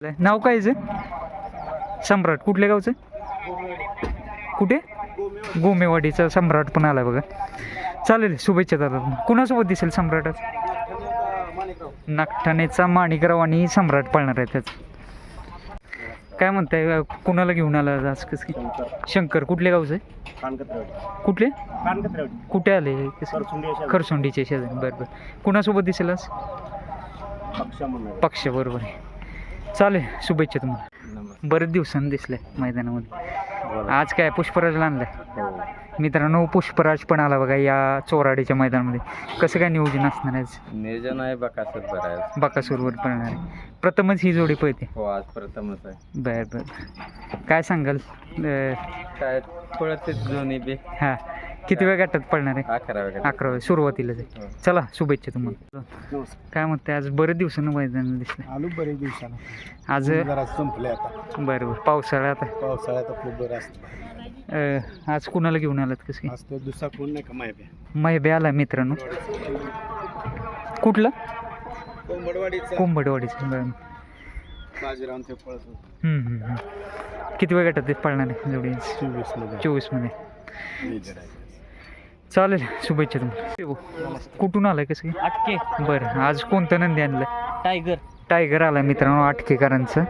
नाव काय आहे? सम्राट कुठल्या गावचं? कुठे? गोमेवाडीचा सम्राट पण आला बघा. चालेल, शुभेच्छा दादा. कुणासोबत दिसेल सम्राट आज? नागठाणेचा माणिकराव आणि सम्राट पळणार आहे त्याच. काय म्हणताय, कुणाला घेऊन आला आज? कसं शंकर कुठल्या गावचं आहे? कुठले? कुठे आले? खरसोंडीचे शेजारी. बरं बरं. कुणासोबत दिसेल आज? पक्ष बरोबर आहे. चालेल, शुभेच्छा तुम्हाला. बरेच दिवसांनी दिसले मैदानामध्ये. आज काय पुष्पराजला आणलाय? मित्रांनो, पुष्पराज पण आला बघा या चोराडीच्या मैदानामध्ये. कसं काय नियोजन असणार आहे? नियोजन आहे बकासूर. बकासूरवर पळणार आहे. प्रथमच ही जोडी पळते? हो, आज प्रथमच आहे. बर बर. काय सांगाल? काय पळते दोन्ही बी. हां, किती वेळ गटात पळणार आहे? 11 सुरुवातीला आहे. चला, शुभेच्छा तुम्हाला. काय म्हणते, आज बरेच दिवसानं मैदान दिसलं. आलू बरेच दिवसानं. आज संपले आता. बरं बरं. पावसाळ्यात पावसाळ्यात आपलं बरं असतं. आज कुणाला घेऊन आलात? कसं आज तो दुसरा कोण नाही का माहिती? मैबे आला मित्रांनो. कुठलं? कोंबडवाडीचं. बरं. बाजीराव ते पळत. किती वेळ गटात पळणार आहे जोडी? 24 मध्ये. चालेल, शुभेच्छा तुम्हाला. कुठून आलाय? कसं? आटके. बरं. आज कोणतं नंदी आणलं? टायगर आला मित्रांनो आटकेकरांचं.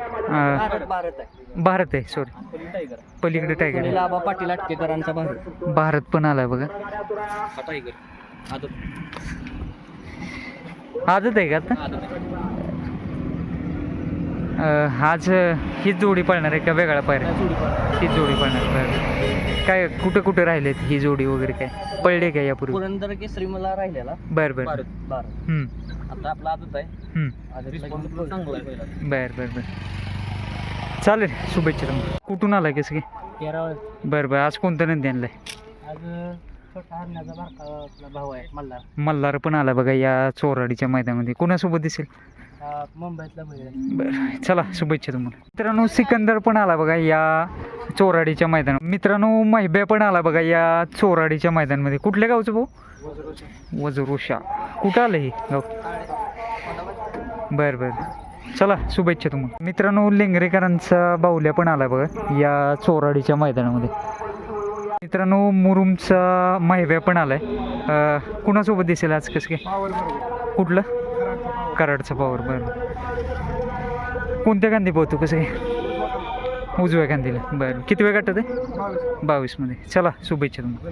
भारत आहे, सॉरी, पलीकडे टायगर आहे. लाभा पाटील आटकेकरांचा भारत पण आलाय बघा. टायगर आजच आहे का आता? आज हीच जोडी पळणार आहे का वेगळा पायऱ्या? हीच जोडी पळणार आहे. काय कुठं कुठं राहिलेत ही जोडी वगैरे? काय पळले काय यापूर्वी? पुरंदर केसरी मला राहिलेला. बर बर. आता आपला आदत आहे. बर बर बर. चालेल, शुभेच्छा तुम्हाला. कुठून आलाय कसं काय? बरं बरं. आज कोणतं नंदी आणलंय? आज छोटा हरण्याचा बारका भाऊ आहे मल्हार. मल्हार पण आला बघा या चोराडीच्या मैदानामध्ये. कोणासोबत दिसेल? मुंबईतला बरं, चला, शुभेच्छा तुम्हाला. मित्रांनो, सिकंदर पण आला बघा या चोराडीच्या मैदानात. मित्रांनो, महिब्या पण आला बघा या चोराडीच्या मैदानामध्ये. कुठल्या गावचं भाऊ? वजरोशा. कुठं आलं हे गाव? बरं बरं. चला, शुभेच्छा तुम्हाला. मित्रांनो, लेंगरेकरांचा बाहुल्या पण आला बघा या चोराडीच्या मैदानामध्ये. मित्रांनो, मुरुमचा महिब्या पण आलाय. कुणासोबत दिसेल आज? कसं काय? कुठलं? कराडचा पावर. बरं. कोणत्या गांधी पोहतो? कसं काय? उजव्या गांधीला. बरं. किती वेळ गाठत आहे? 22 मध्ये. चला, शुभेच्छा तुम्हाला.